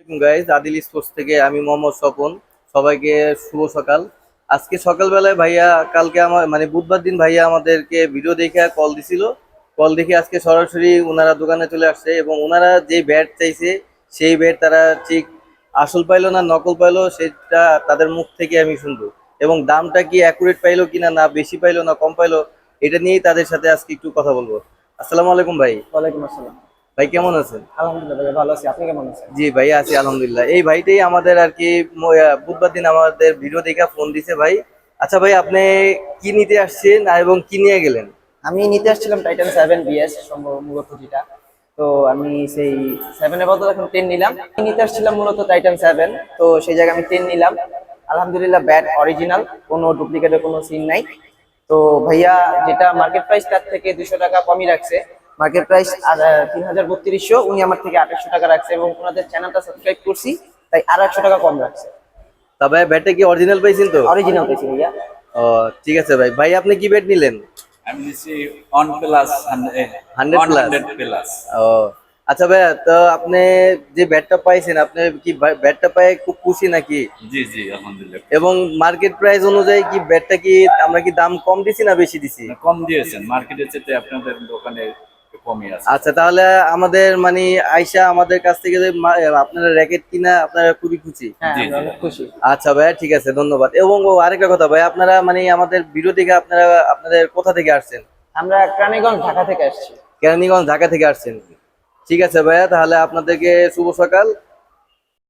Guys Adil sports থেকে আমি মোহাম্মদ স্বপন। সবাইকে শুভ সকাল। আজকে সকালবেলায় ভাইয়া, কালকে আমার মানে বুধবার দিন ভাইয়া আমাদেরকে ভিডিও দেখে কল দিছিল। কল দেখে আজকে সরাসরি ওনারা দোকানে চলে আসছে এবং ওনারা যে ব্যাট চাইছে সেই ব্যাট তারা ঠিক আসল পাইলো না নকল পাইলো সেটা তাদের মুখ থেকে আমি শুনবো। এবং দামটা কি অ্যাকুরেট পাইলো কিনা, না বেশি পাইলো না কম পাইলো, এটা নিয়েই তাদের সাথে আজকে একটু কথা বলবো। আসসালামু আলাইকুম ভাই। ওয়ালাইকুম আসসালাম। ভাই কেমন আছেন? আলহামদুলিল্লাহ ভাইয়া ভালো আছি। আপনি কেমন আছেন? জি ভাই, আছি আলহামদুলিল্লাহ। এই ভাইটাই আমাদের আর কি বুধবার দিন আমাদের ভিডিও দেখে ফোন দিছে ভাই। আচ্ছা ভাই, আপনি কি নিতে আসছেন আর এবং কি নিয়ে গেলেন? আমি নিতে আসছিলাম টাইটান 7 বিএস সম্ভব মূলত যেটা। তো আমি সেই 7 এর বদলে এখন 10 নিলাম। আমি নিতে আসছিলাম মূলত টাইটান 7, তো সেই জায়গায় আমি 10 নিলাম। আলহামদুলিল্লাহ ব্যাট অরিজিনাল, কোনো ডুপ্লিকেটের কোনো সিন নাই। তো ভাইয়া যেটা মার্কেট প্রাইস তার থেকে 200 টাকা কমই রাখছে। মার্কেট প্রাইস 3,3200, উনি আমার থেকে 2800 টাকা রাখছে এবং ওনাদের চ্যানেলটা সাবস্ক্রাইব করছি, তাই আর 100 টাকা কম রাখছে। তা ভাই, ব্যাটটা কি অরিজিনাল পাইছেন তো? অরিজিনাল পেয়েছি ভাইয়া। ও, ঠিক আছে ভাই। ভাই আপনি কি ব্যাট নিলেন? আমি নিচ্ছি on plus 100 on plus? 100 plus. ও আচ্ছা ভাইয়া, তো আপনি যে ব্যাটটা পাইছেন, আপনি কি ব্যাটটা পাই খুব খুশি নাকি? জি জি আলহামদুলিল্লাহ। এবং মার্কেট প্রাইস অনুযায়ী কি ব্যাটটা কি আমরা কি দাম কম দিছি না বেশি দিছি? না, কম দিয়েছেন মার্কেটের চেয়ে আপনাদের দোকানে একটু কমই আছে। আচ্ছা, তাহলে আমাদের মানে আইসা আমাদের কাছ থেকে যে আপনারা র্যাকেট কিনা আপনারা খুবই খুশি। হ্যাঁ, জি আমি জি অনেক খুশি। আচ্ছা ভাইয়া, ঠিক আছে, ধন্যবাদ। এবং আরেকটা কথা ভাই, আপনারা মানে আমাদের ভিডিও থেকে আপনারা আপনাদের কোথা থেকে আসছেন? আমরা কেরানীগঞ্জ ঢাকা থেকে আসছি। কেরানীগঞ্জ ঢাকা থেকে আসছেন। ঠিক আছে ভাইয়া, তাহলে আপনাদেরকে শুভ সকাল।